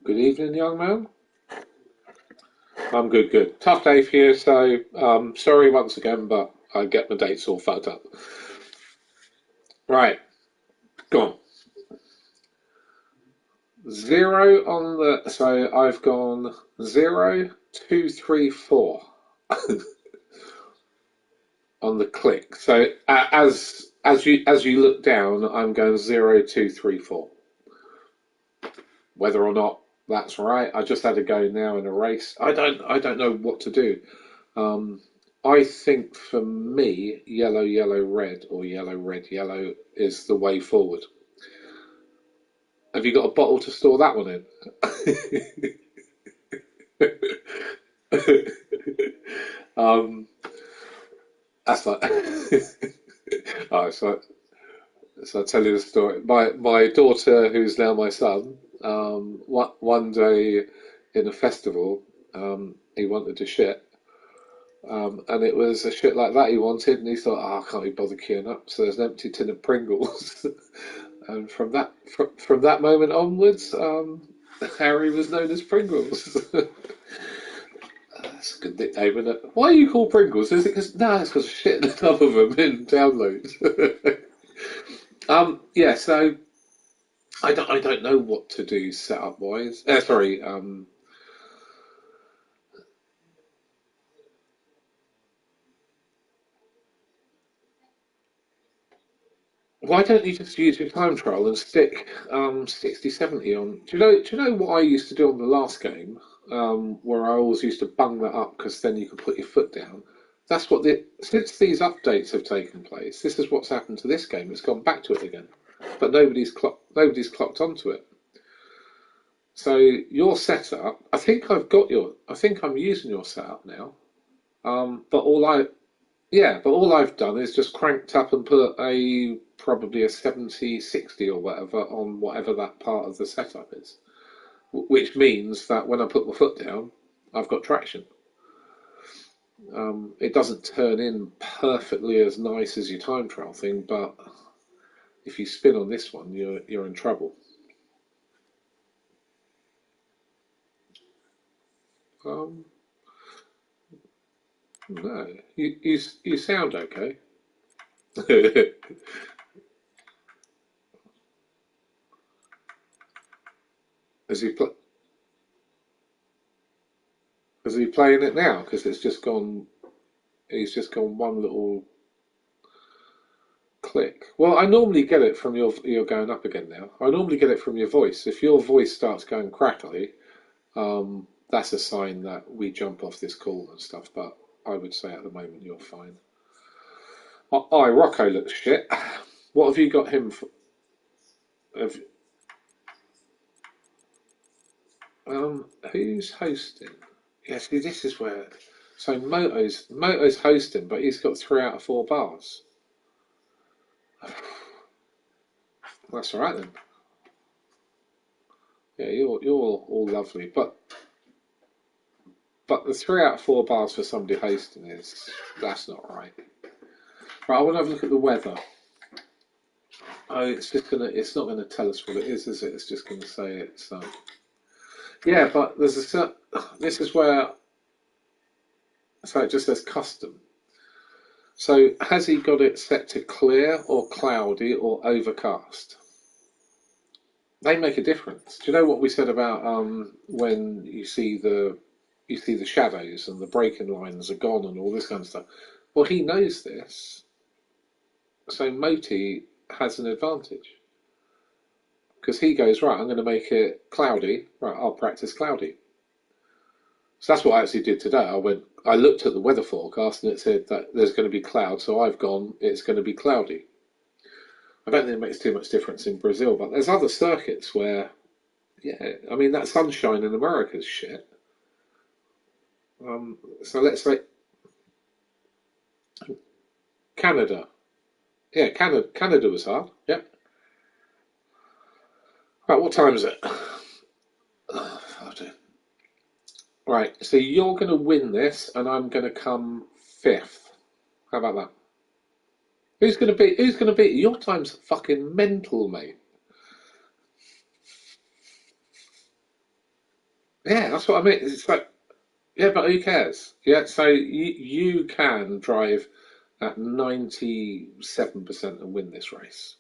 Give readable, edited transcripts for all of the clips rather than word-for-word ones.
Good evening, young man. I'm good, good. Tough day for you, so sorry once again, but I get my dates all fucked up. Right, go on. Zero on the. So I've gone 0, 2, 3, 4 on the click. So as you look down, I'm going 0, 2, 3, 4. Whether or not that's right, I just had a go now in a race. I don't know what to do. Um, I think for me, yellow, yellow, red, or yellow, red, yellow is the way forward. Have you got a bottle to store that one in? um, that's like. Oh, so I tell you the story. My daughter, who's now my son, one day in a festival, he wanted to shit. And it was a shit like that he wanted, and he thought, "Oh, I can't be bothered queuing up." So there's an empty tin of Pringles, and from that moment onwards, Harry was known as Pringles. That's a good nickname, isn't it? Why are you called Pringles? Is it because no, it's because shit enough of them in downloads. Yeah. So I don't know what to do setup wise. Sorry. Why don't you just use your time trial and stick 60, 70 on? Do you know what I used to do on the last game? Where I always used to bung that up because then you could put your foot down. That's what since these updates have taken place, this is what's happened to this game. It's gone back to it again, but nobody's clocked onto it. So your setup, I think I'm using your setup now. But all I've done is just cranked up and put probably a 70, 60 or whatever on whatever that part of the setup is, which means that when I put my foot down, I've got traction. It doesn't turn in perfectly as nice as your time trial thing, but if you spin on this one, you're in trouble. Um, no, you sound okay. Is he pl- is he playing it now? Because it's just gone. He's just gone one little click. Well, I normally get it from you're going up again now. I normally get it from your voice. If your voice starts going crackly, that's a sign that we jump off this call and stuff. But I would say at the moment you're fine. Rocco looks shit. What have you got him for? Have, who's hosting? Yes, this is where. So Moto's hosting, but he's got 3 out of 4 bars. That's all right then. Yeah, you're all lovely, but the 3 out of 4 bars for somebody hosting that's not right. Right, I want to have a look at the weather. Oh, it's not gonna tell us what it is it? It's just gonna say it's yeah, but this is where so it just says custom. So has he got it set to clear or cloudy or overcast? They make a difference. Do you know what we said about when you see the shadows and the breaking lines are gone and all this kind of stuff? Well, he knows this, so Moti has an advantage because he goes right. I'm going to make it cloudy. Right, I'll practice cloudy. So that's what I actually did today. I looked at the weather forecast and it said that there's going to be clouds. So I've gone. It's going to be cloudy. I don't think it makes too much difference in Brazil, but there's other circuits where, yeah, I mean that sunshine in America is shit. So let's say Canada. Yeah, Canada was hard. Yep. Right, what time is it? Oh, dear. Right, so you're going to win this, and I'm going to come fifth. How about that? Who's going to beat? Who's going to beat you? Your time's fucking mental, mate. Yeah, that's what I mean. It's like, yeah, but who cares? Yeah, so you can drive at 97% and win this race.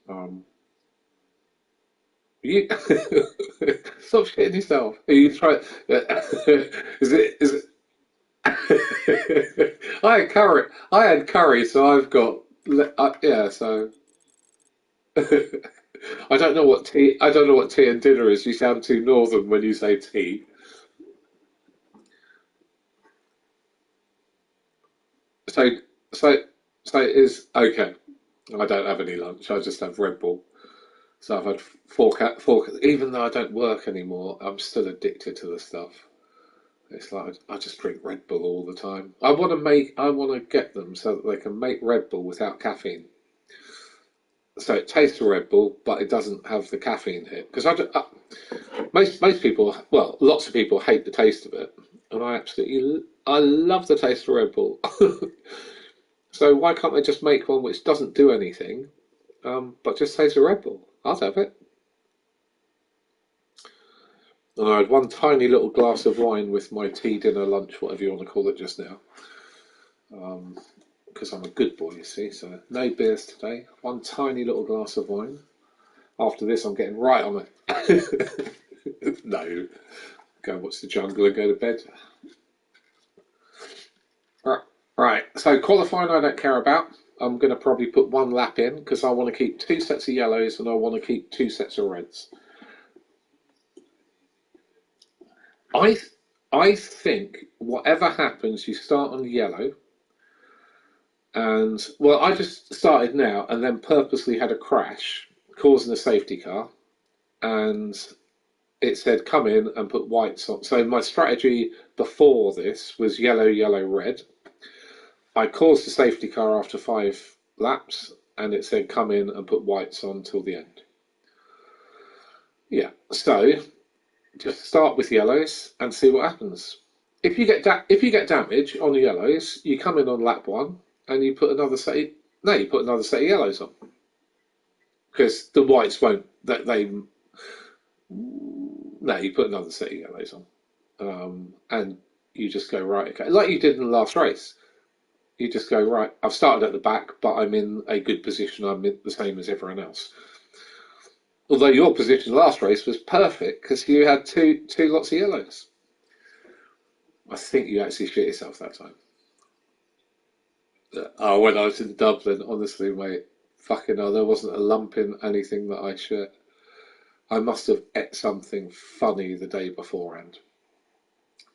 Um, you stop shitting yourself. You try. Is it? Is it? I had curry. I had curry, so I've got. Yeah, so I don't know what tea. I don't know what tea and dinner is. You sound too northern when you say tea. So so so it is okay. I don't have any lunch. I just have Red Bull. So I've had four. Even though I don't work anymore, I'm still addicted to the stuff. It's like I just drink Red Bull all the time. I want to get them so that they can make Red Bull without caffeine. So it tastes of Red Bull, but it doesn't have the caffeine hit. Because most people, well, lots of people hate the taste of it, and I love the taste of Red Bull. So why can't they just make one which doesn't do anything, but just tastes of Red Bull? I'll have it. And I had one tiny little glass of wine with my tea, dinner, lunch, whatever you want to call it, just now. Because I'm a good boy, you see. So no beers today. One tiny little glass of wine. After this, I'm getting right on it. No, go and watch the jungle and go to bed. Right, right. So qualifying, I don't care about. I'm going to probably put one lap in because I want to keep two sets of yellows and I want to keep two sets of reds. I I think whatever happens, you start on yellow. And well, I just started now and then purposely had a crash, causing a safety car. And it said come in and put whites on. So my strategy before this was yellow, yellow, red. I caused a safety car after 5 laps, and it said come in and put whites on till the end. Yeah, so just start with yellows and see what happens. If you get damage on the yellows, you come in on lap one and you put another set. No, you put another set of yellows on because the whites won't. That they no, you put another set of yellows on, and you just go right. Okay, like you did in the last race. You just go right. I've started at the back, but I'm in a good position. I'm in the same as everyone else. Although your position last race was perfect because you had two lots of yellows. I think you actually shit yourself that time. Oh, when I was in Dublin, honestly, mate, fucking hell, there wasn't a lump in anything that I shit. I must have ate something funny the day beforehand.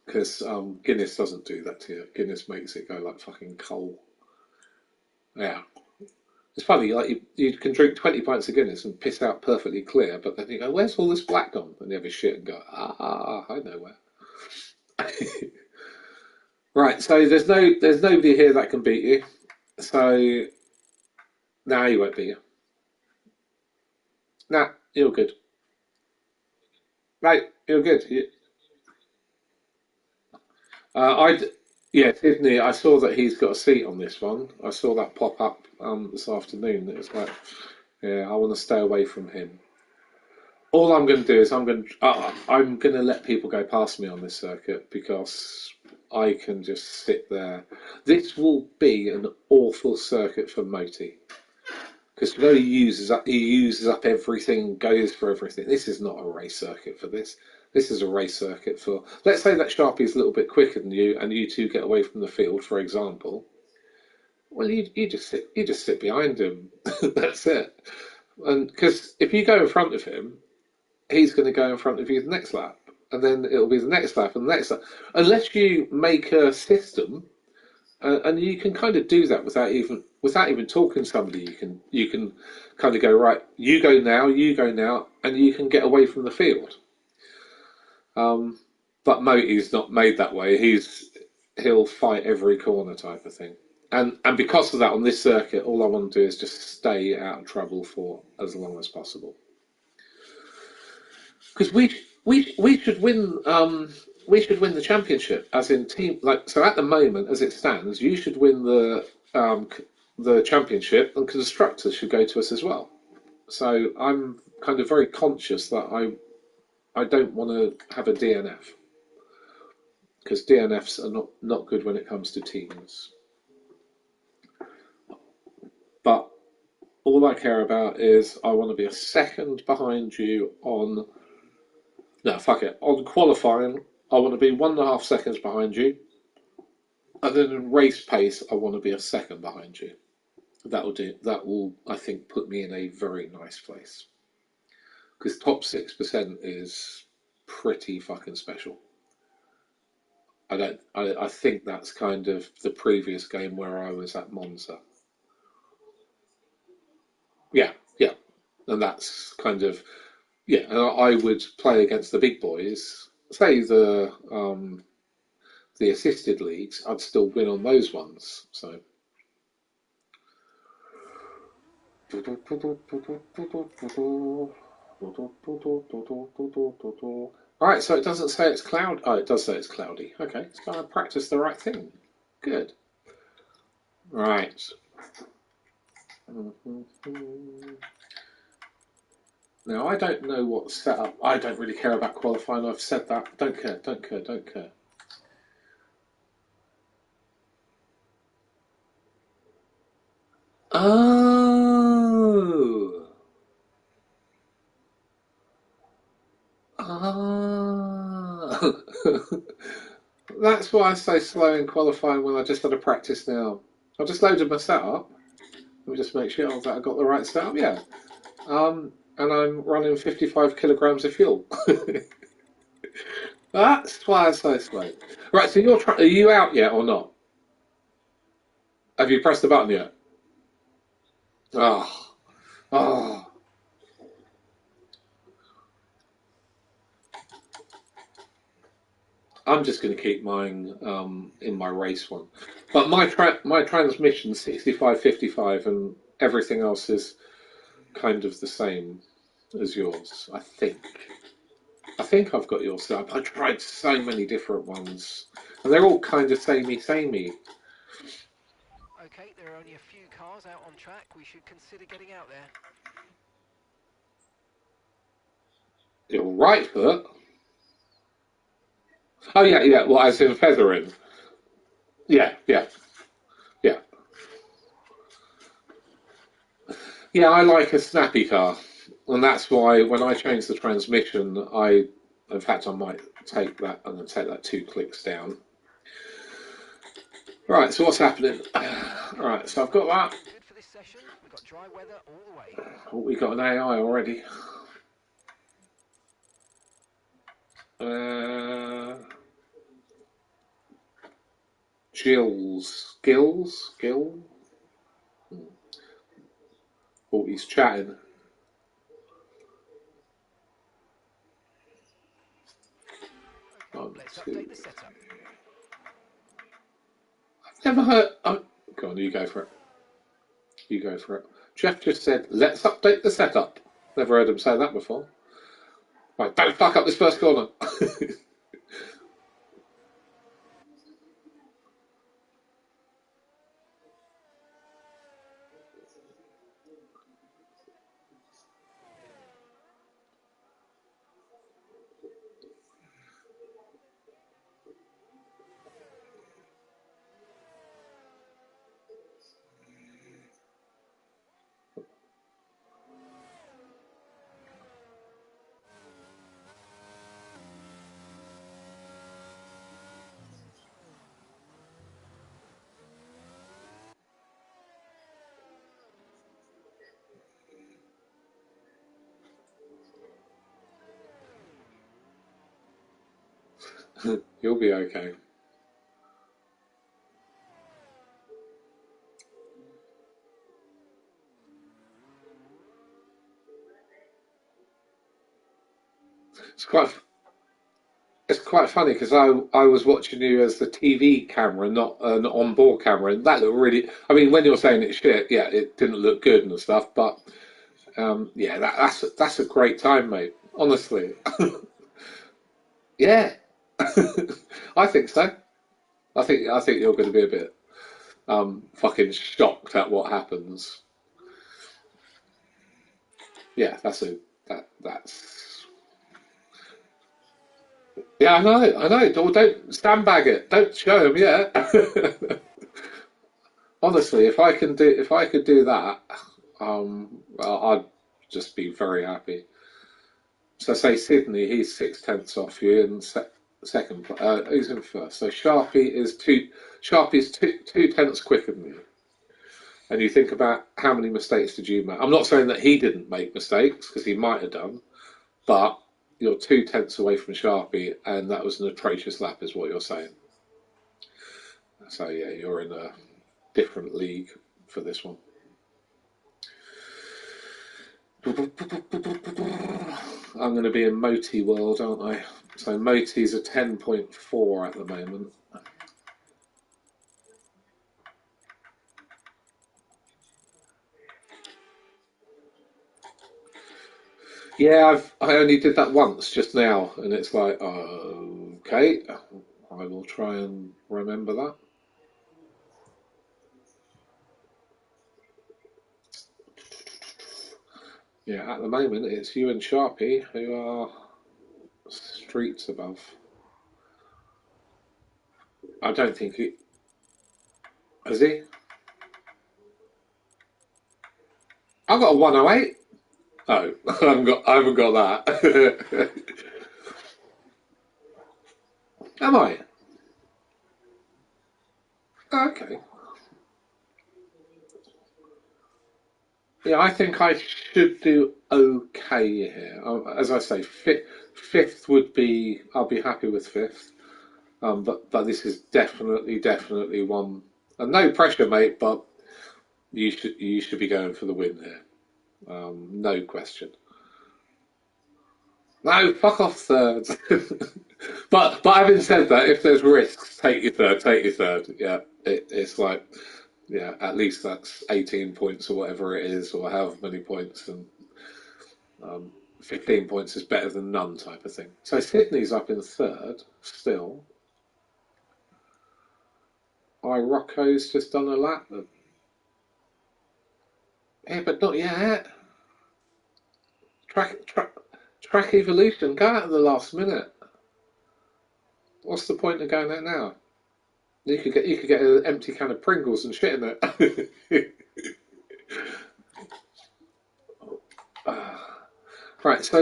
Because Guinness doesn't do that to you. Guinness makes it go like fucking coal. Yeah. It's funny, like you can drink 20 pints of Guinness and piss out perfectly clear, but then you go, where's all this black gone? And you have a shit and go, I know where. Right, so there's nobody here that can beat you. So now you won't beat you. Nah, you're good. Right, you're good. I yeah, Sydney. I saw that he's got a seat on this one. I saw that pop up this afternoon. It was like, yeah, I want to stay away from him. All I'm going to do is I'm going to let people go past me on this circuit because I can just sit there. This will be an awful circuit for Moti because he uses up everything, goes for everything. This is not a race circuit for this. This is a race circuit for. Let's say that Sharpie is a little bit quicker than you, and you two get away from the field, for example. Well, you just sit behind him. That's it. And because if you go in front of him, he's going to go in front of you the next lap, and then it'll be the next lap and the next lap. Unless you make a system, and you can kind of do that without even talking to somebody. You can kind of go right. You go now, and you can get away from the field. But Moti's not made that way. He'll fight every corner type of thing. And because of that, on this circuit, all I want to do is just stay out of trouble for as long as possible. Because we should win we should win the championship as in team like so at the moment as it stands you should win the championship and constructors should go to us as well. So I'm kind of very conscious that I don't want to have a DNF because DNFs are not good when it comes to teams. But all I care about is I want to be a second behind you on. No, fuck it. On qualifying, I want to be 1.5 seconds behind you. And then in race pace, I want to be a second behind you. That will do. That will, I think, put me in a very nice place. Because top 6% is pretty fucking special. I think that's kind of the previous game where I was at Monza. Yeah, yeah. And that's kind of, yeah, and I would play against the big boys. Say the assisted leagues, I'd still win on those ones. So. Right, so it doesn't say it's cloud. Oh, it does say it's cloudy. Okay, so I practiced the right thing. Good. Right. Now, I don't know what setup. I don't really care about qualifying. I've said that. Don't care, don't care, don't care. Oh. Ah. That's why I say slow in qualifying when I just had a practice now. I just loaded my setup. Let me just make sure that I got the right setup. Yeah. And I'm running 55 kilograms of fuel. That's why I say slow. Right, so are you out yet or not? Have you pressed the button yet? Oh. Oh. I'm just going to keep mine in my race one. But my transmission 65-55 and everything else is kind of the same as yours, I think. I think I've got yours set up. I tried so many different ones, and they're all kind of samey. Okay, there are only a few cars out on track. We should consider getting out there. Your right foot. Oh yeah, yeah. Well, as in feathering. Yeah, yeah, yeah. Yeah, I like a snappy car, and that's why when I change the transmission, in fact, I might take that. I'm going to take that 2 clicks down. Right. So what's happening? Right. So I've got that. Good for this session. We've got dry weather all the way. Oh, we got an AI already. Uh, Gill. Oh, he's chatting. Okay, let's update the setup. Never heard. Oh, go on, you go for it. You go for it. Jeff just said, "Let's update the setup." Never heard him say that before. Right, don't fuck up this first corner. You'll be okay. It's quite. It's quite funny because I was watching you as the TV camera, not an on-board camera, and that looked really. I mean, when you're saying it's shit, yeah, it didn't look good and stuff, but yeah, that's a great time, mate. Honestly, yeah, I think so. I think you're going to be a bit fucking shocked at what happens. Yeah, that's Yeah, I know. Don't sandbag it. Don't show him yet. Honestly, if I could do that, well, I'd just be very happy. So say Sydney, he's 6/10 off you in second. He's in first. So Sharpie's two tenths quicker than you. And you think about how many mistakes did you make? I'm not saying that he didn't make mistakes because he might have done, but you're 2/10 away from Sharpie, and that was an atrocious lap, is what you're saying. So yeah, you're in a different league for this one. I'm going to be in Moti world, aren't I? So Moti's a 10.4 at the moment. Yeah, I only did that once just now, and it's like, okay, I will try and remember that. Yeah, at the moment it's you and Sharpie who are streets above. I don't think he has he. I've got a 108. Oh, I haven't got that. Am I? Okay. Yeah, I think I should do okay here. As I say, fifth would be. I'll be happy with fifth. But this is definitely one. And no pressure, mate. But you should be going for the win here. No question. No, fuck off third. But having said that, if there's risks, take your third. Take your third. Yeah, it's like yeah, at least that's 18 points or whatever it is, or however many points, and um, 15 points is better than none type of thing. So Sydney's up in third still. Rocco's just done a lap. Yeah, but not yet. Track, track, track evolution. Go out at the last minute. What's the point of going out now? You could get an empty can of Pringles and shit in it. Right,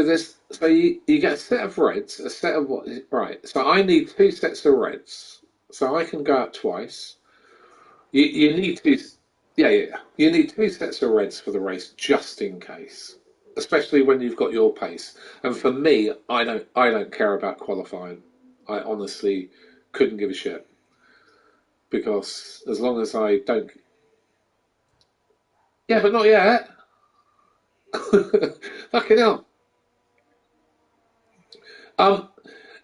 you get a set of reds, a set of what? Right, so I need two sets of reds, so I can go out twice. You need two, yeah. You need two sets of reds for the race just in case, especially when you've got your pace. And for me, I don't care about qualifying. I honestly couldn't give a shit because as long as I don't, yeah, but not yet. Fucking hell. Um,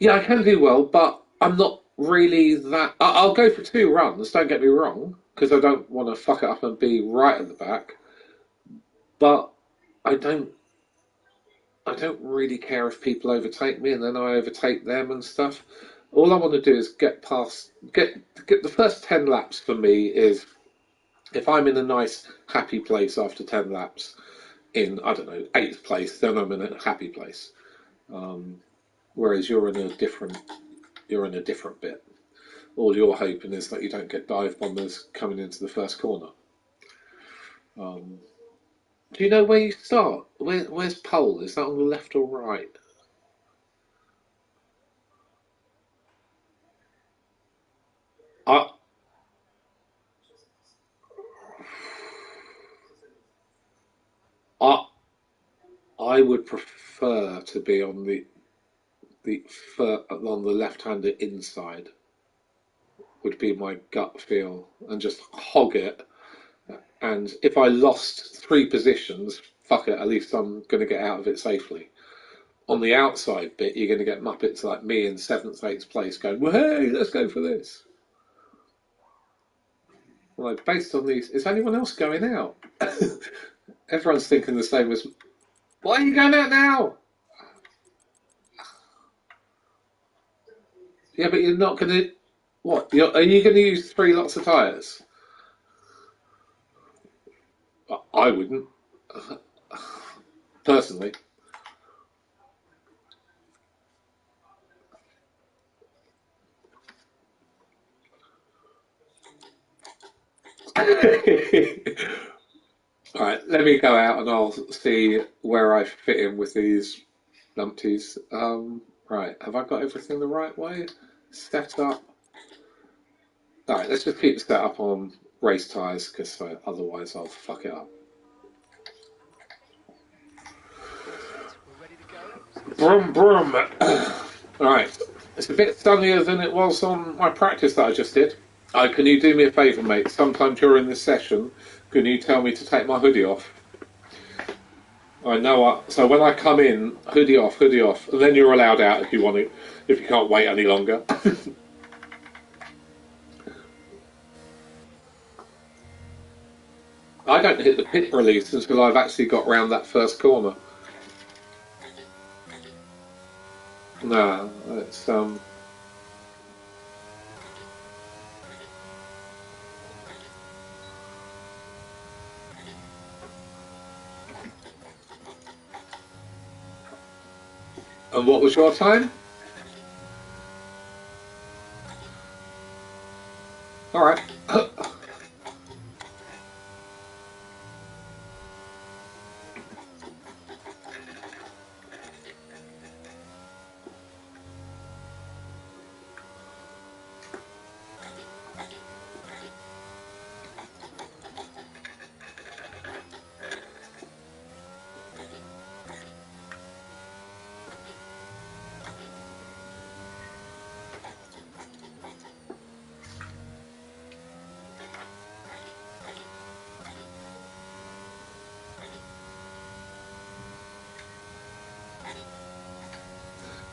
yeah, I can do well, but I'm not really that. I'll go for two runs. Don't get me wrong, because I don't want to fuck it up and be right at the back. But I don't. I don't really care if people overtake me and then I overtake them and stuff. All I want to do is get the first 10 laps for me is if I'm in a nice happy place after 10 laps in I don't know eighth place, then I'm in a happy place. Um, Whereas you're in a different bit. All you're hoping is that you don't get dive bombers coming into the first corner. Um, do you know where you start? Where's pole? Is that on the left or right? I I I would prefer to be on the on the left-hander inside. Would be my gut feel, and just hog it. And if I lost three positions, fuck it. At least I'm going to get out of it safely. On the outside bit, you're going to get muppets like me in seventh, eighth place going, well, hey, let's go for this. Like, based on these, is anyone else going out? Everyone's thinking the same as, why are you going out now? Yeah, but you're not going to, what? Are you going to use three lots of tyres? I wouldn't, personally. Alright, let me go out and I'll see where I fit in with these numpties. Right, have I got everything the right way? Set up. Alright, let's just keep set up on race tyres because otherwise I'll fuck it up. All set. We're ready to go. So let's Brum brum. Alright, it's a bit sunnier than it was on my practice that I just did. Can you do me a favour, mate? Sometime during this session, can you tell me to take my hoodie off? I know. So when I come in, hoodie off, and then you're allowed out if you want to, if you can't wait any longer. I don't hit the pit release until I've actually got round that first corner. No, it's And what was your time? All right.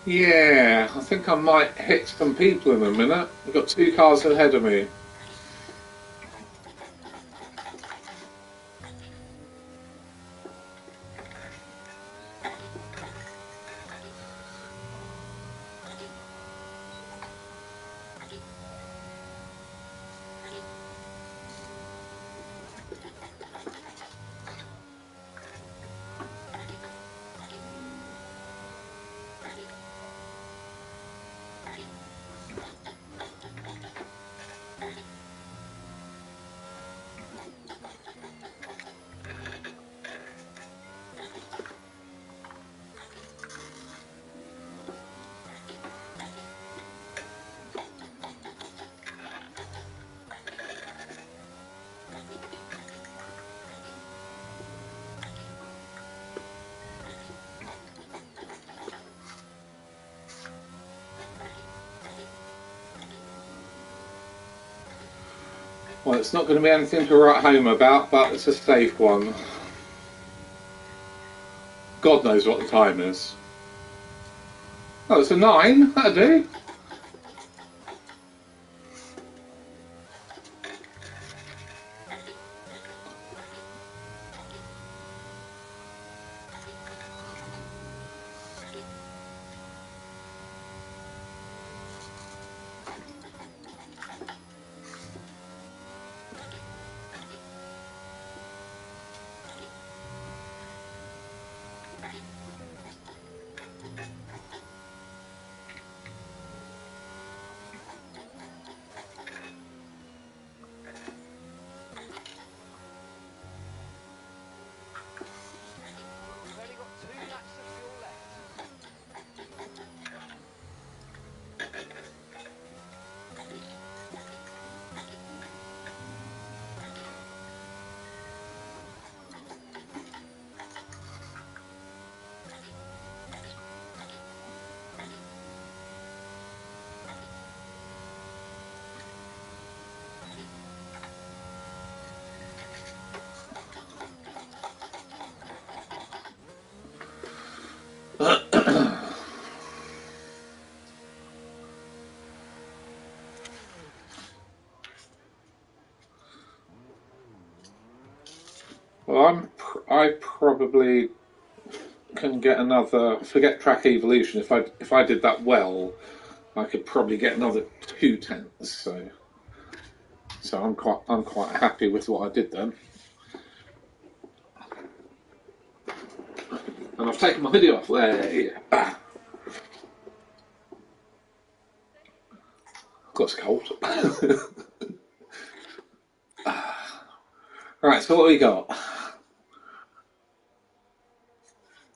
Yeah, I think I might hit some people in a minute. I've got 2 cars ahead of me. Well, it's not going to be anything to write home about, but it's a safe one. God knows what the time is. Oh, it's a 9. That'll do. we've only got 2 laps of fuel left. Well, I probably can get another. Forget track evolution. If I did that well, I could probably get another 2 tenths. So I'm quite happy with what I did then. And I've taken my hoodie off. There. Got cold. Right, so what we got?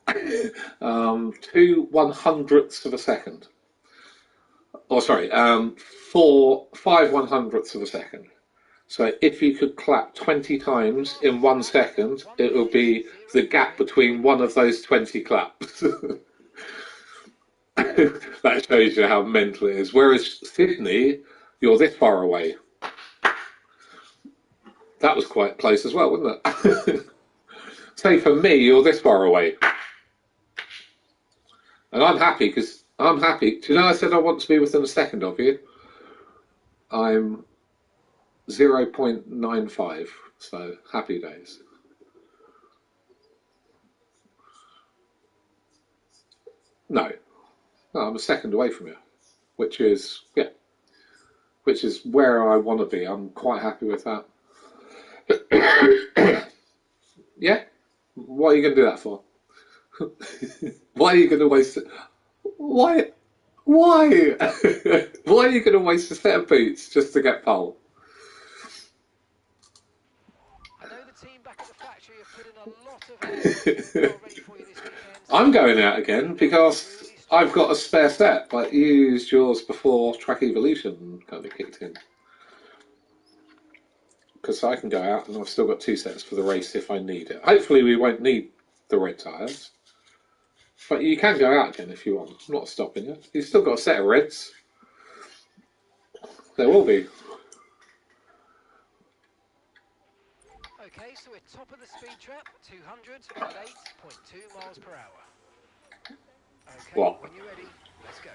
2/100ths of a second. Oh, sorry, 5/100ths of a second. So if you could clap 20 times in 1 second, it will be the gap between one of those 20 claps. That shows you how mental it is. Whereas Sydney, you're this far away. That was quite close as well, wasn't it? Say for me, you're this far away. And I'm happy because I'm happy. Do you know I said I want to be within a second of you? I'm 0.95, so happy days. No, I'm a second away from you, which is where I want to be. I'm quite happy with that. Yeah, what are you going to do that for? Why are you going to waste it? Why? Why? Why are you going to waste a set of boots just to get pole? I know the team back at the factory have put in a lot of hours. They are ready for you this weekend. I'm going out again because I've got a spare set, but you used yours before Track Evolution kind of kicked in. Because I can go out and I've still got 2 sets for the race if I need it. Hopefully we won't need the red tyres. But you can go out again if you want. I'm not stopping you. You've still got a set of reds. There will be. Okay, so we're top of the speed trap, 208.2 miles per hour. Okay, What? when you're ready, let's go.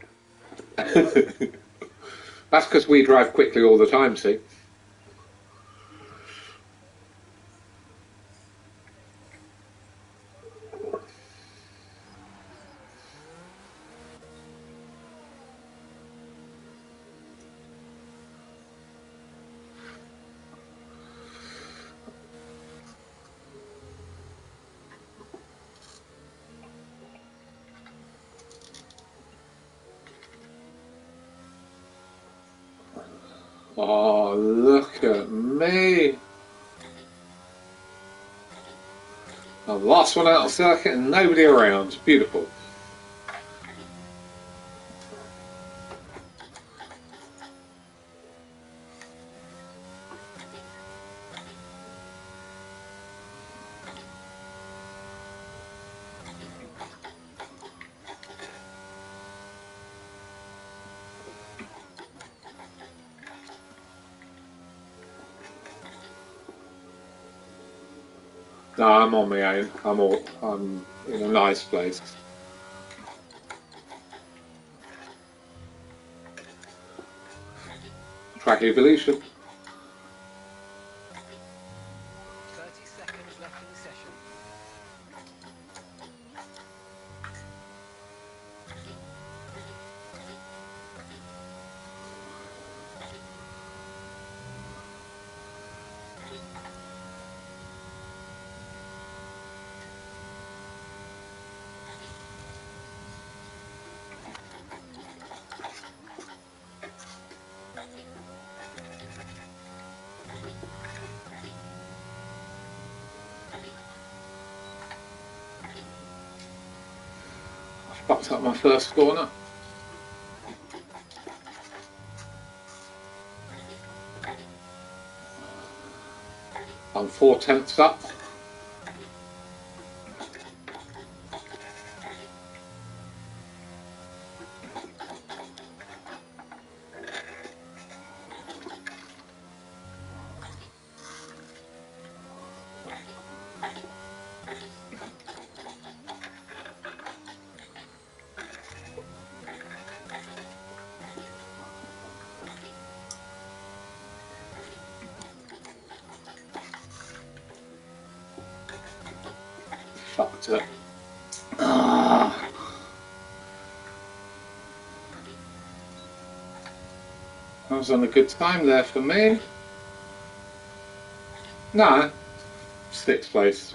That's because we drive quickly all the time, see? Oh, look at me. I'm the last one out of circuit and nobody around. Beautiful. No, I'm on my own. I'm in a nice place. Track Evolution. 30 seconds left in the session. Fucked up my first corner. I'm 4/10 up. Fucked it. Ah. I was on a good time there for me. No, 6th place.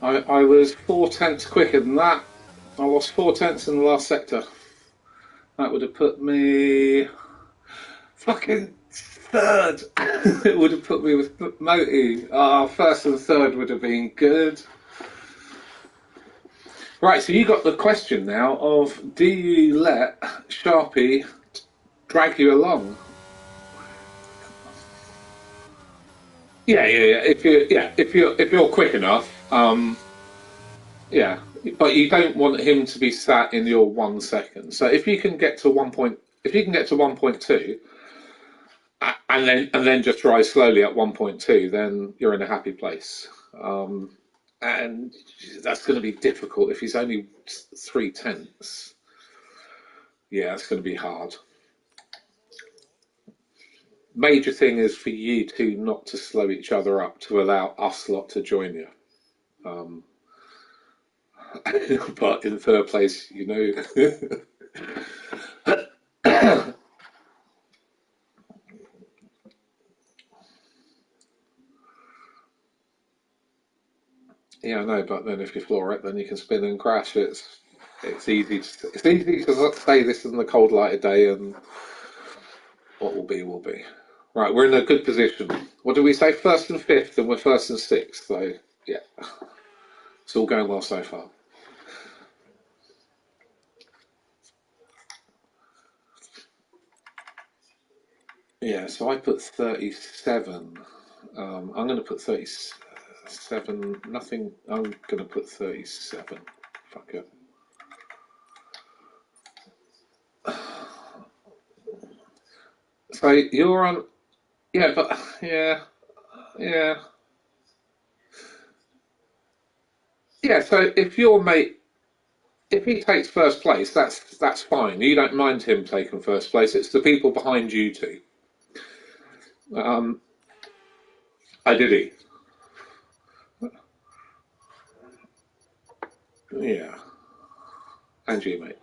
I was 4/10 quicker than that. I lost 4/10 in the last sector. That would have put me fucking third. It would have put me with Moti. First and third would have been good. Right, so you got the question now of, do you let Sharpie drag you along? Yeah. If you're quick enough, yeah. But you don't want him to be sat in your 1 second. So if you can get to 1.2, and then just rise slowly at 1.2, then you're in a happy place. And that's going to be difficult if he's only 3/10. Yeah, it's going to be hard. Major thing is for you two not to slow each other up to allow us lot to join you. But in third place, yeah, I know. But then if you floor it, then you can spin and crash. It's easy. It's easy to say this in the cold light of day, and what will be will be. Right, we're in a good position. What do we say? First and fifth, and we're first and sixth. So yeah, it's all going well so far. Yeah, so I put 37. I'm going to put 37. Nothing. I'm going to put 37. Fuck it. So you're on. Yeah, but yeah. So if your mate, if he takes first place, that's fine. You don't mind him taking first place. It's the people behind you two. I did he. Yeah, and you, mate.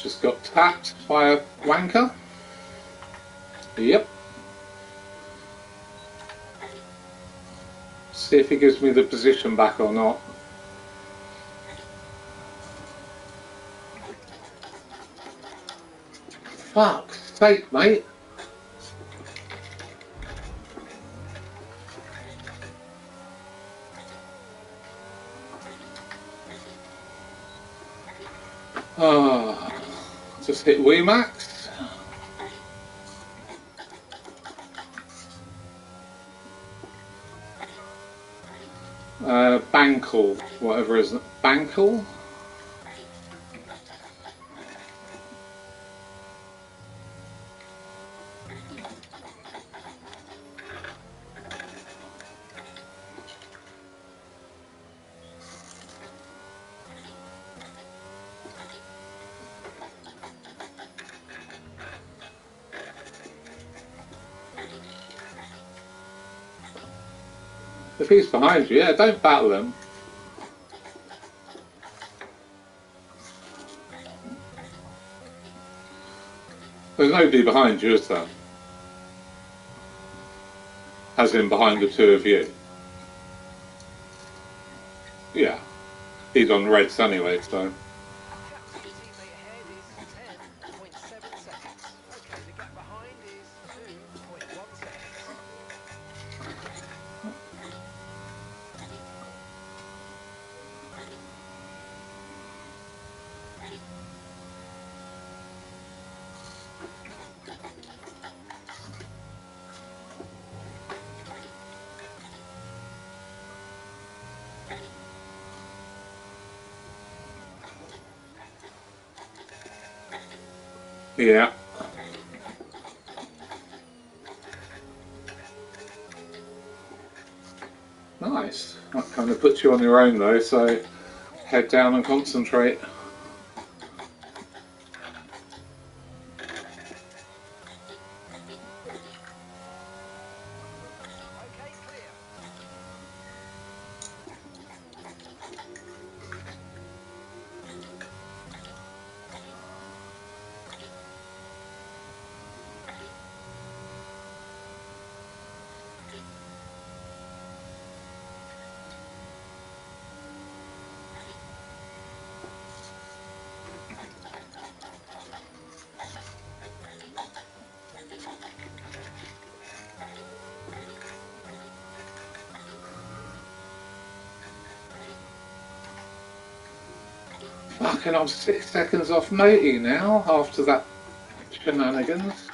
Just got tapped by a wanker. Yep. See if he gives me the position back or not. Fuck's sake, mate. Oh, just hit Wemax. Bankle, whatever is it? Bankle? If he's behind you, yeah, don't battle him. There's nobody behind you, is there? As in behind the two of you. Yeah. He's on reds anyway, so. Captain teammate ahead is 10.7 seconds. Okay, the gap behind is 2.1 seconds. Yeah. Nice. That kind of puts you on your own though, so head down and concentrate. Okay, clear. Fucking, I'm 6 seconds off Moti now after that shenanigans.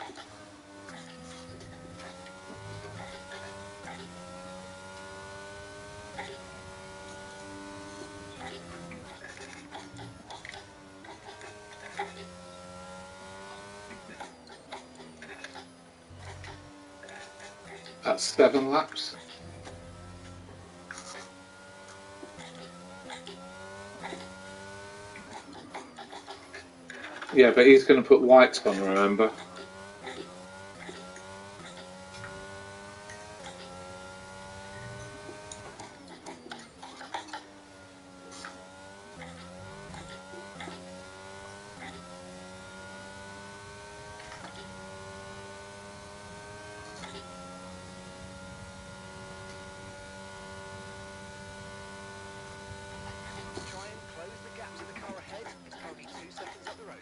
That's 7 laps. Yeah, but he's going to put whites on, remember? Try and close the gap to the car ahead. It's currently 2 seconds up the road.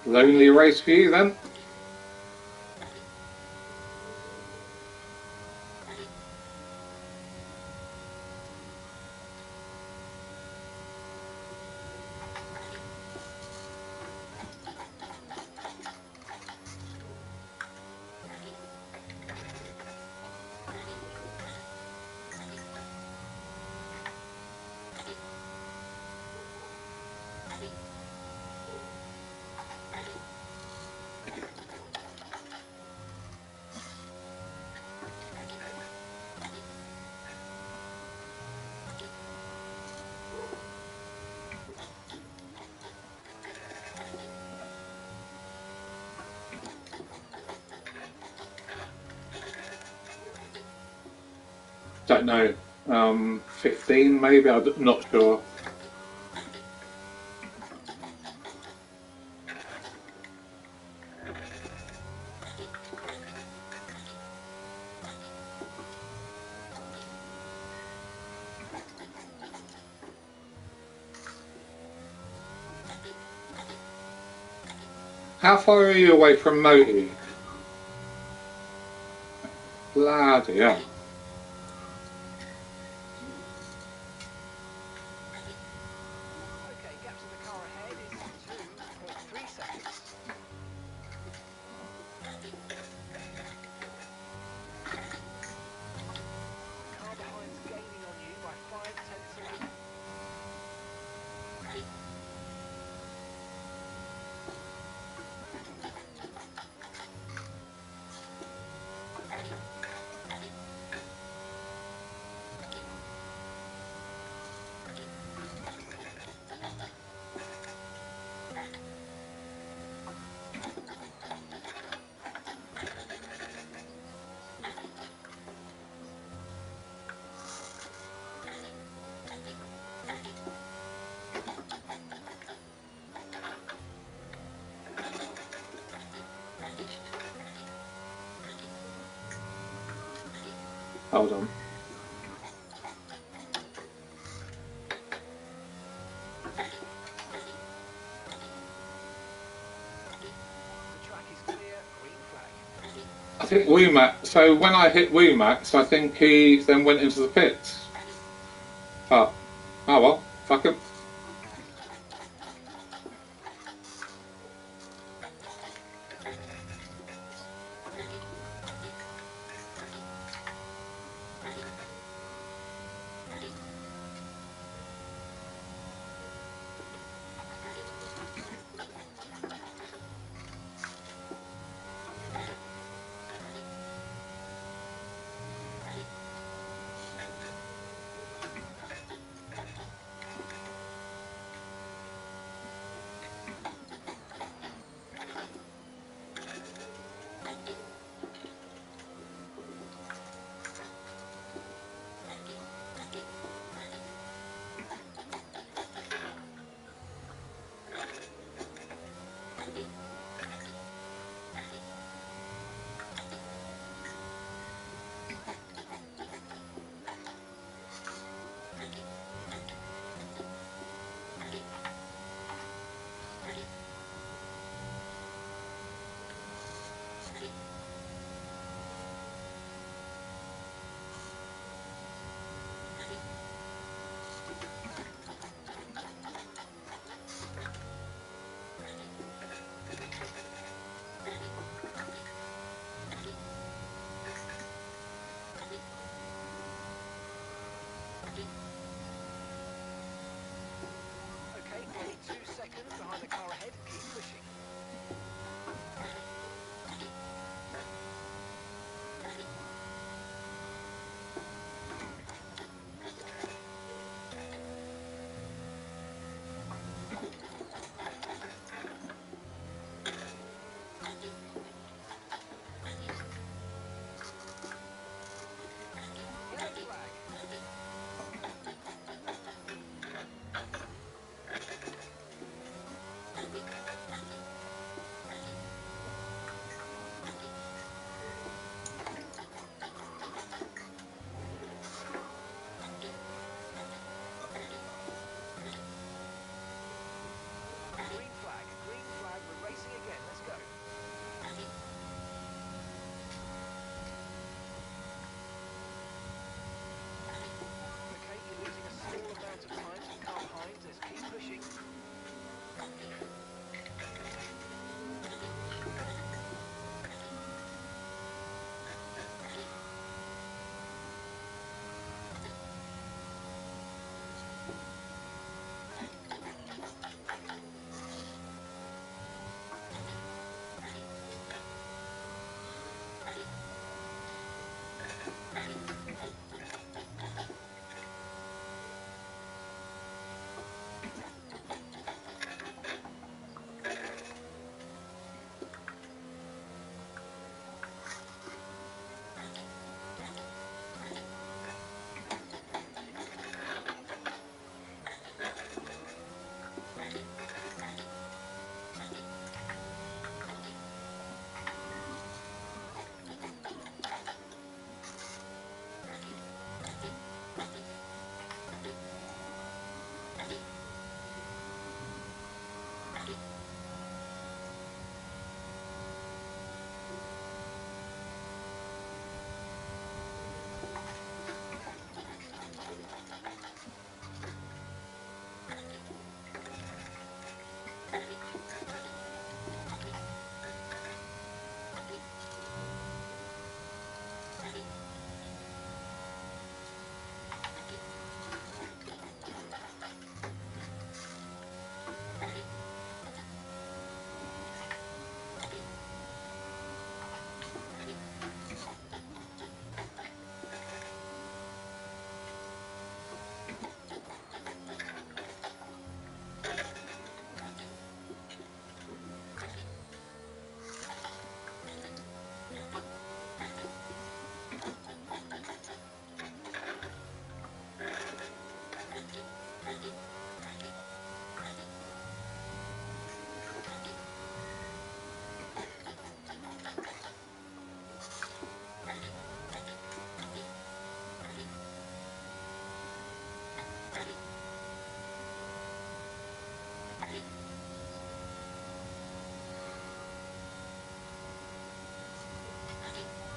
Lonely race for you then. Don't know. 15 maybe. I'm not sure. How far are you away from Moti? Bloody hell. Okay, gap to the car ahead is 2.3 seconds. Car behind's gaining on you by 0.5 of a... Hold on. The track is clear, green flag. I think Weemax. So when I hit Weemax, I think he then went into the pits. Oh well, fuck him.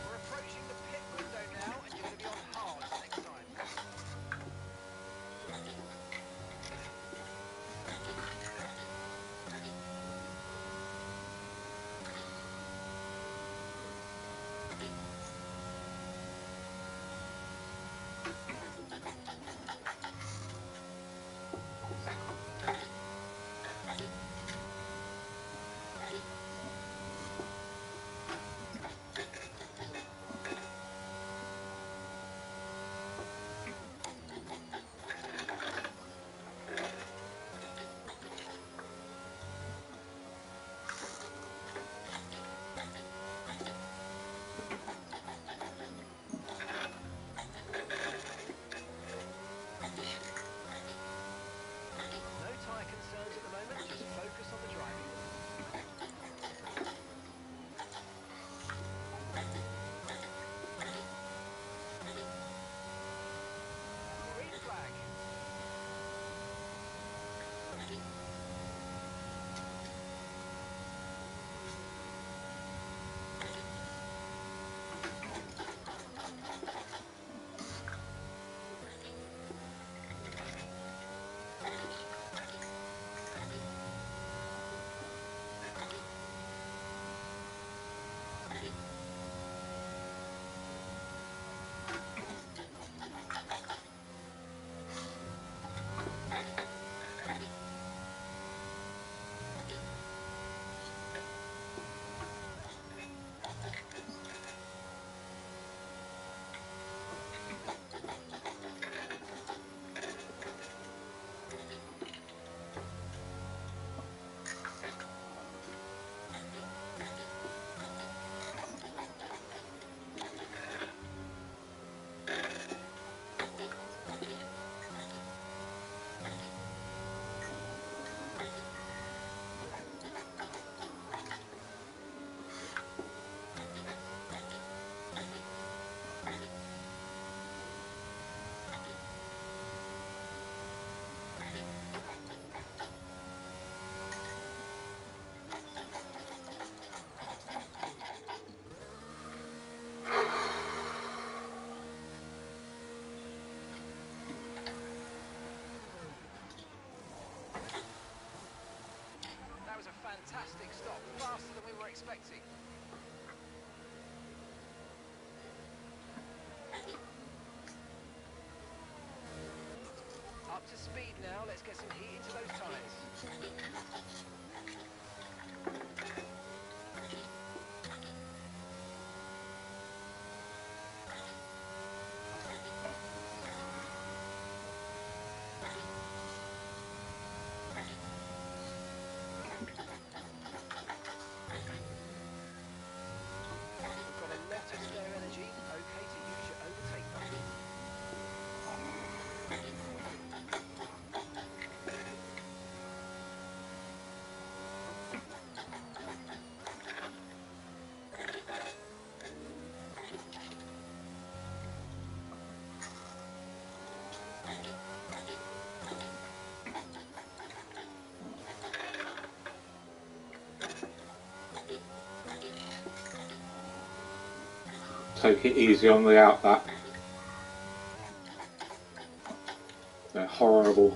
We're approaching the pit window now, and you're going to be on hards next time. No tyre concerns at the moment, just focus on the driving. Green flag. That was a fantastic stop, faster than we were expecting. Up to speed now, let's get some heat into those tyres. take it easy on the outback. They're horrible.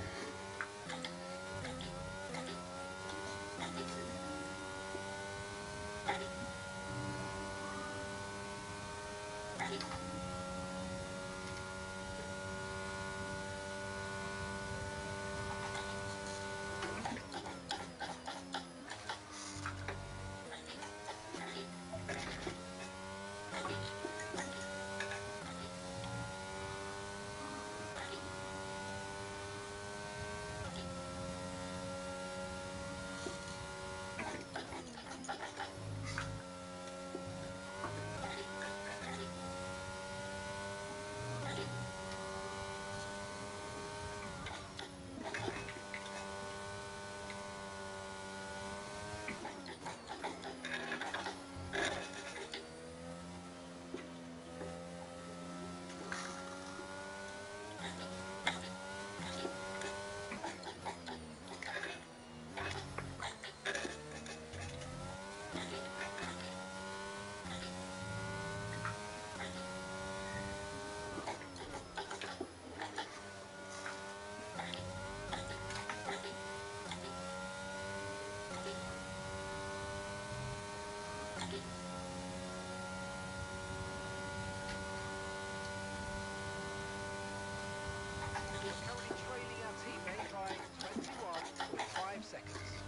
Currently trailing our teammate by 21.5 seconds.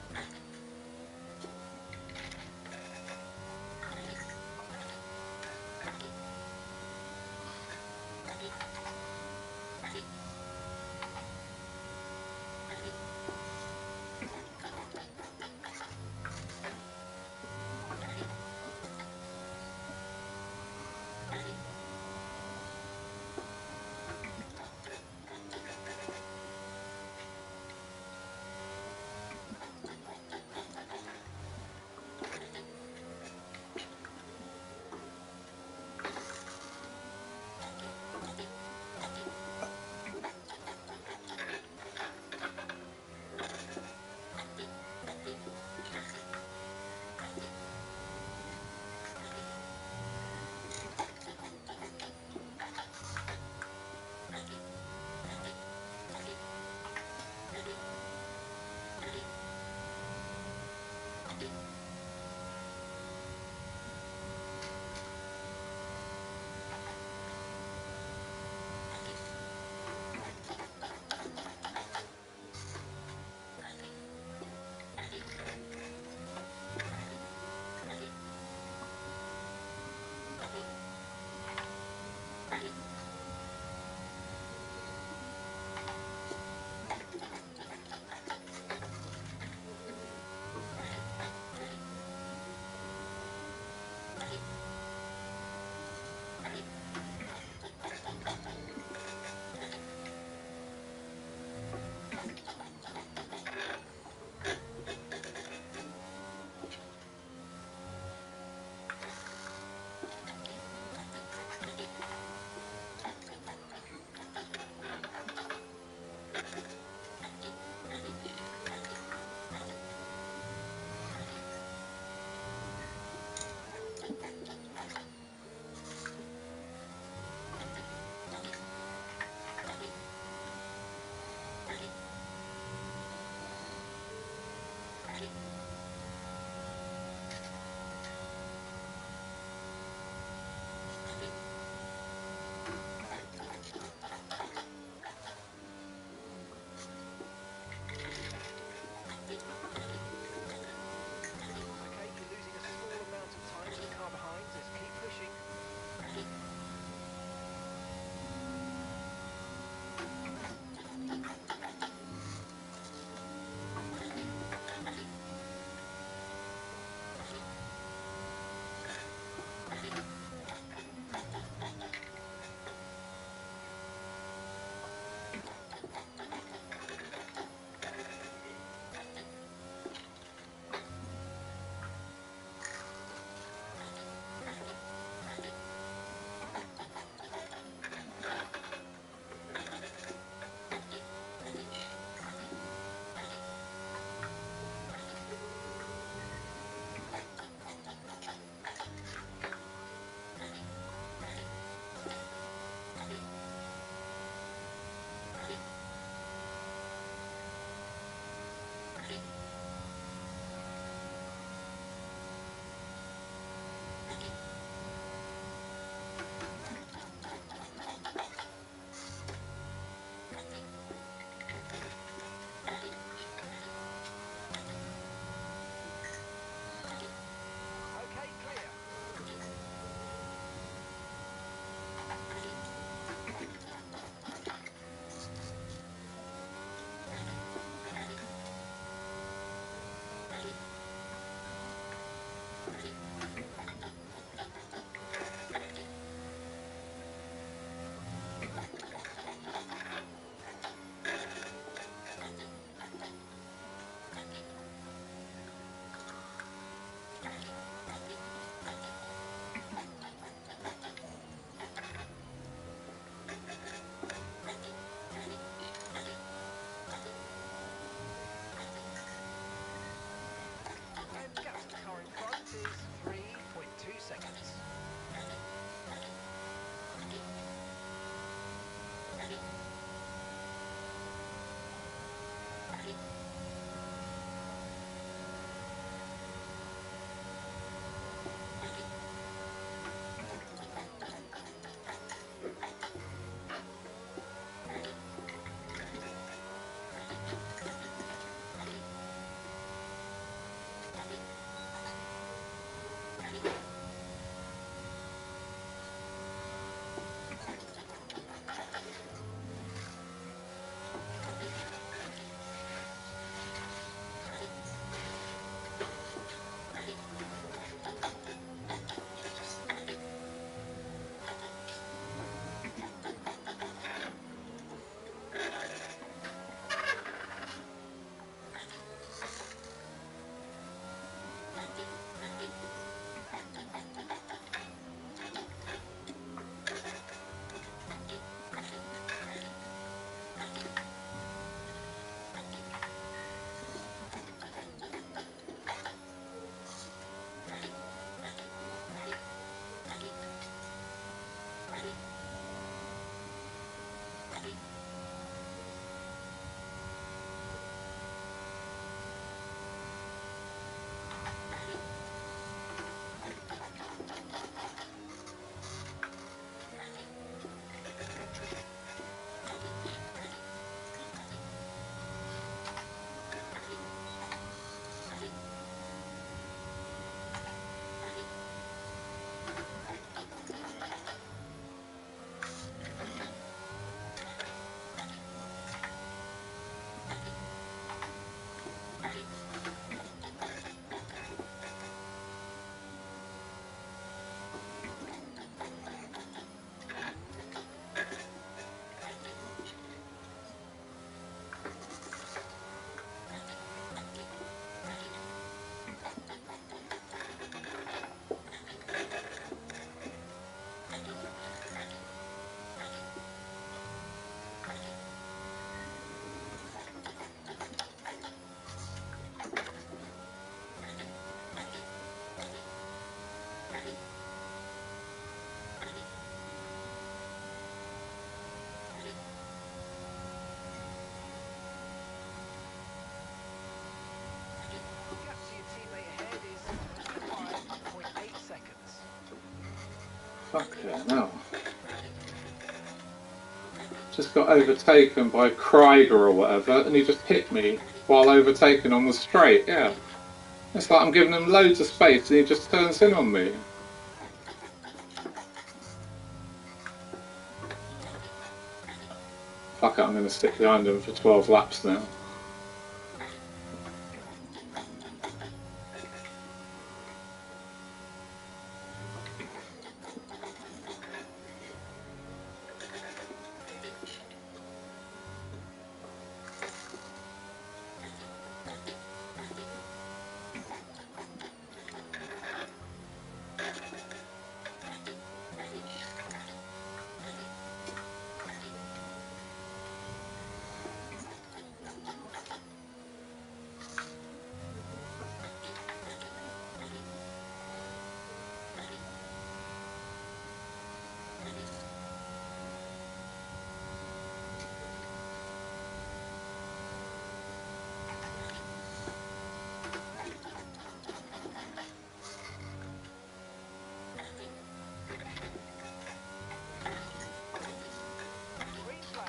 Gap to your teammate ahead is 25.8 seconds. Fuck no. Just got overtaken by Krieger or whatever, and he just hit me while overtaken on the straight, yeah. It's like I'm giving him loads of space and he just turns in on me. Fuck it, I'm going to stick behind him for 12 laps now. Green flag.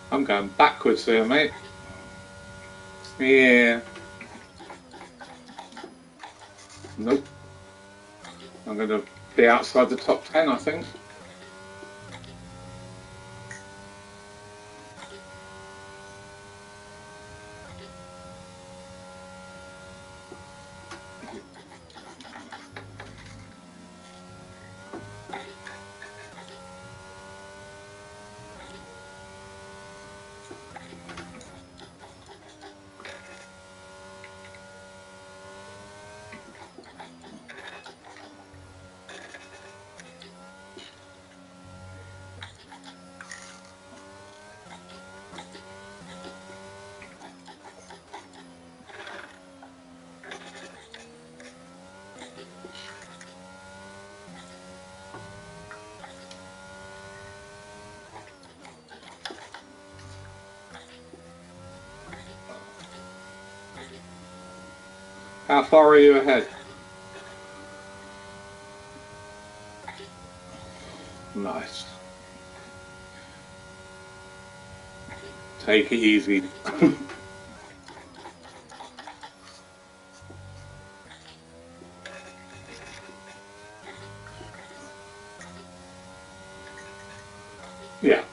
I'm going backwards here, mate. Yeah. Nope. I'm going to be outside the top 10, I think. How far are you ahead? Nice. Take it easy. Yeah.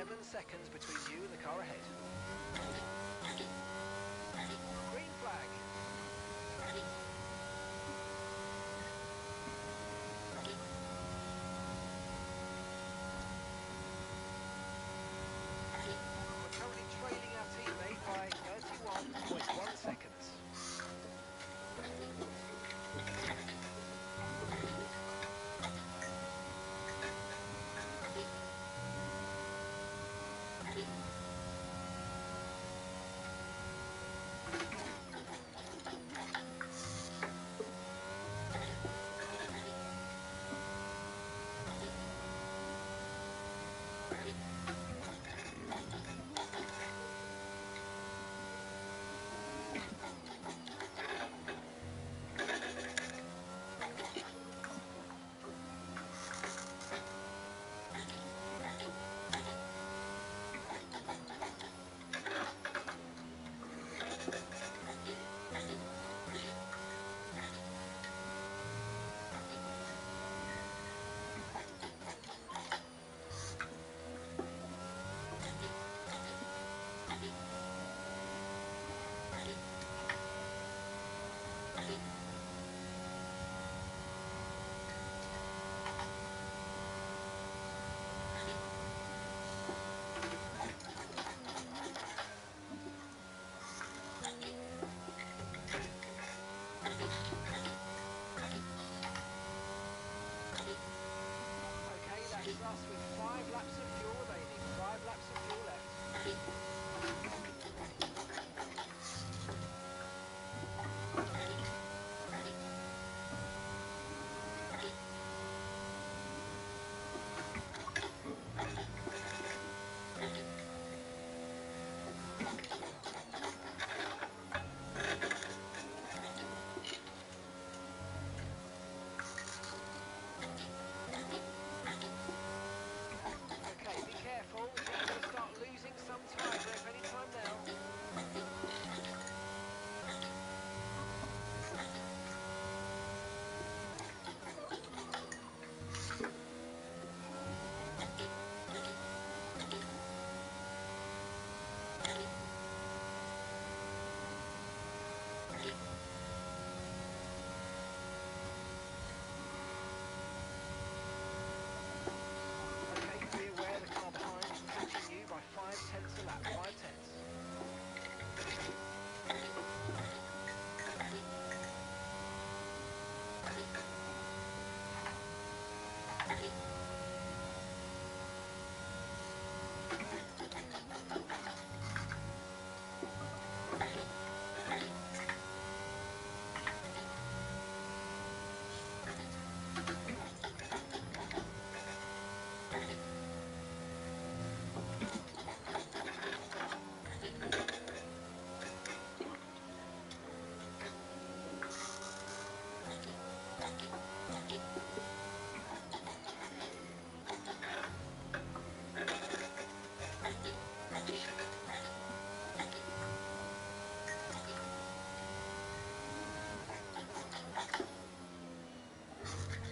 7 seconds between you and the car ahead. Green flag. We're currently trailing our teammate by 31.1 seconds. Okay, that's us with 5 laps of fuel remaining. 5 laps of fuel left. Okay, be careful. We think we're going to start losing some time grip any time now. Okay, be aware the car behind is catching you by 5/10 a lap. 5/10.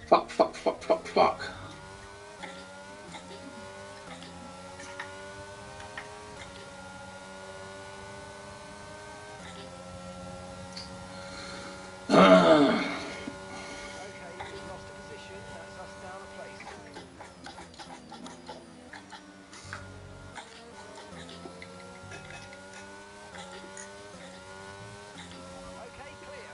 Fuck, fuck, fuck, fuck, fuck. Okay, we've lost a position. That's us down a place. Okay, clear.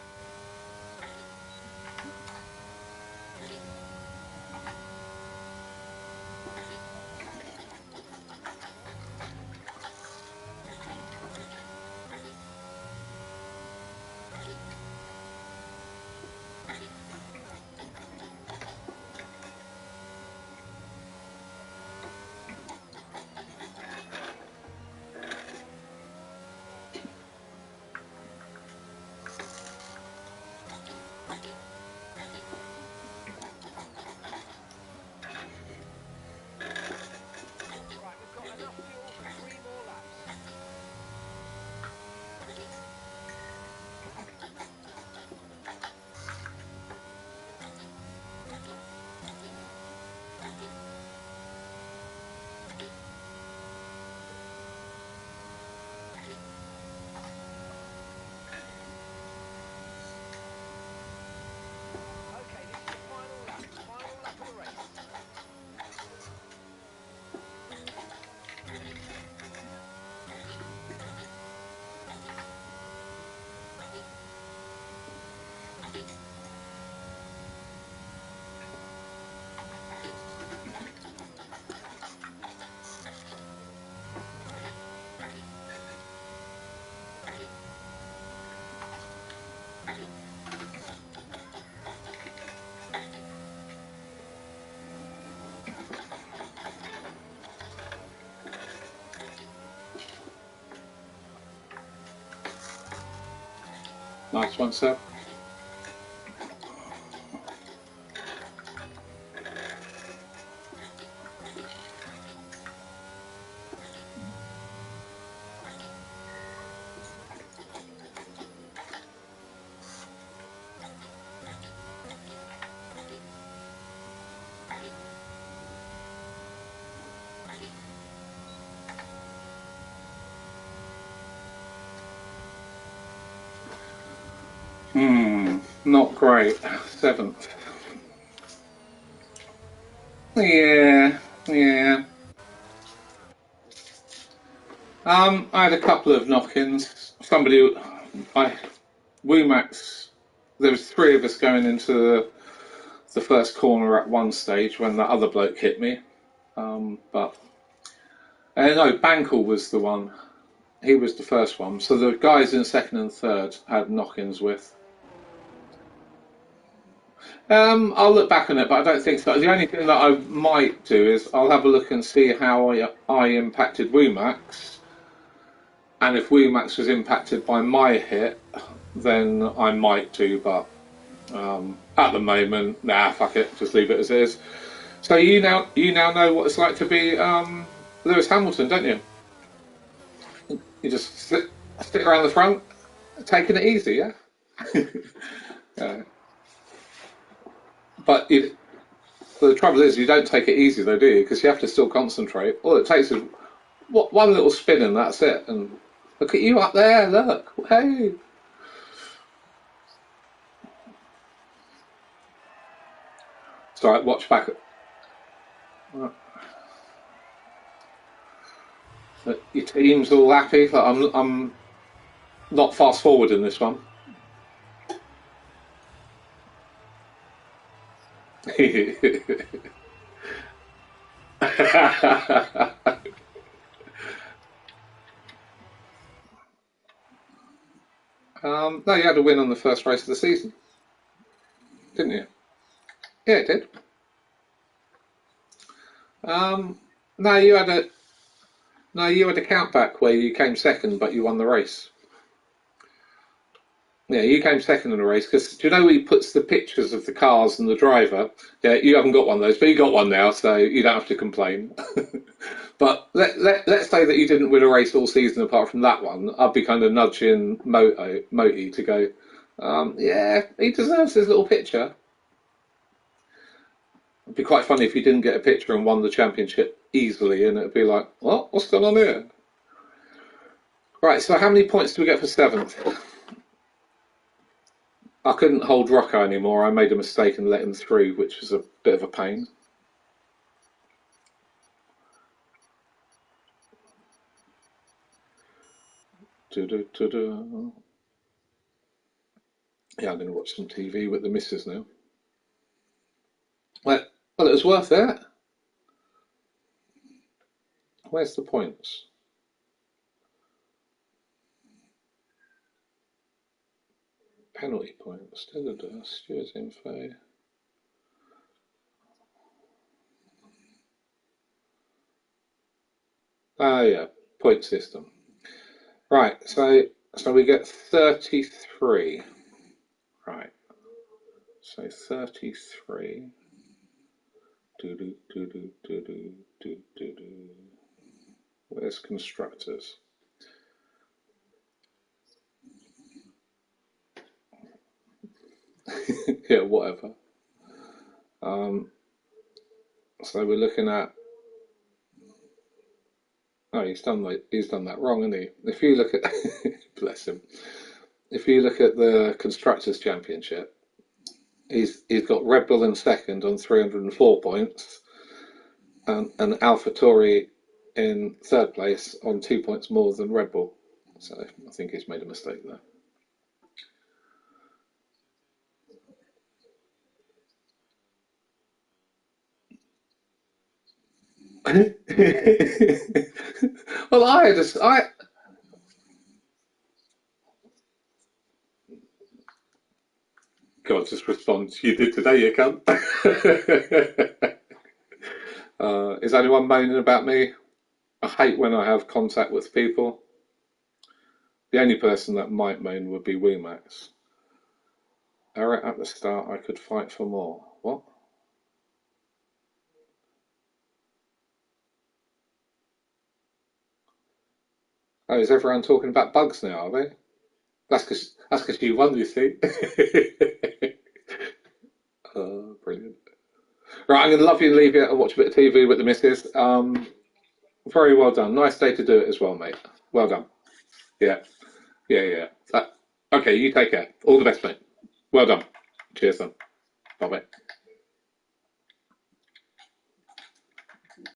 Nice one, sir. Not great. 7th. Yeah. I had a couple of knock-ins. Womax, there was 3 of us going into the first corner at one stage when that other bloke hit me. But no, Bankel was the one. He was the first one. So the guys in second and third had knock-ins with. I'll look back on it, but I don't think so. The only thing that I might do is I'll have a look and see how I impacted Womax. And if Womax was impacted by my hit, then I might do, but at the moment, nah, fuck it, just leave it as it is. So you now know what it's like to be Lewis Hamilton, don't you? You just sit around the front, taking it easy, yeah. But the trouble is, you don't take it easy though, do you? Because you have to still concentrate. All it takes is one little spin, and that's it. And look at you up there, look, hey. It's all right, watch back. Your team's all happy. Like, I'm not fast forward in this one. No, you had a win on the first race of the season, didn't you? Yeah, it did. No, you had a countback where you came second, but you won the race. Yeah, you came second in the race because do you know where he puts the pictures of the cars and the driver? Yeah, you haven't got one of those, but you got one now, so you don't have to complain. But let's say that you didn't win a race all season apart from that one. I'd be kind of nudging Moti to go, yeah, he deserves his little picture. It'd be quite funny if he didn't get a picture and won the championship easily, and it'd be like, what? What's going on here? Right, so how many points do we get for 7th? I couldn't hold Rocco anymore. I made a mistake and let him through, which was a bit of a pain. Yeah, I'm going to watch some TV with the missus now. Well, it was worth it. Where's the points? Penalty points. Stewards info. Ah, yeah, point system. Right, so we get 33. Right, so 33. Where's constructors? Yeah, whatever. So we're looking at. Oh, he's done that wrong, hasn't he? If you look at, bless him. If you look at the constructors' championship, he's got Red Bull in second on 304 points, and AlphaTauri in third place on 2 points more than Red Bull. So I think he's made a mistake there. Well, I God, just respond. You did today, you cunt. Is anyone moaning about me? I hate when I have contact with people. The only person that might moan would be WeMax. Eric, at the start, I could fight for more. What? Oh, is everyone talking about bugs now, are they? That's because you won, you see. Brilliant. Right, I'm going to love you and leave you and watch a bit of TV with the missus. Very well done. Nice day to do it as well, mate. Well done. Yeah, yeah. Okay, you take care. All the best, mate. Well done. Cheers, son. Bye, mate.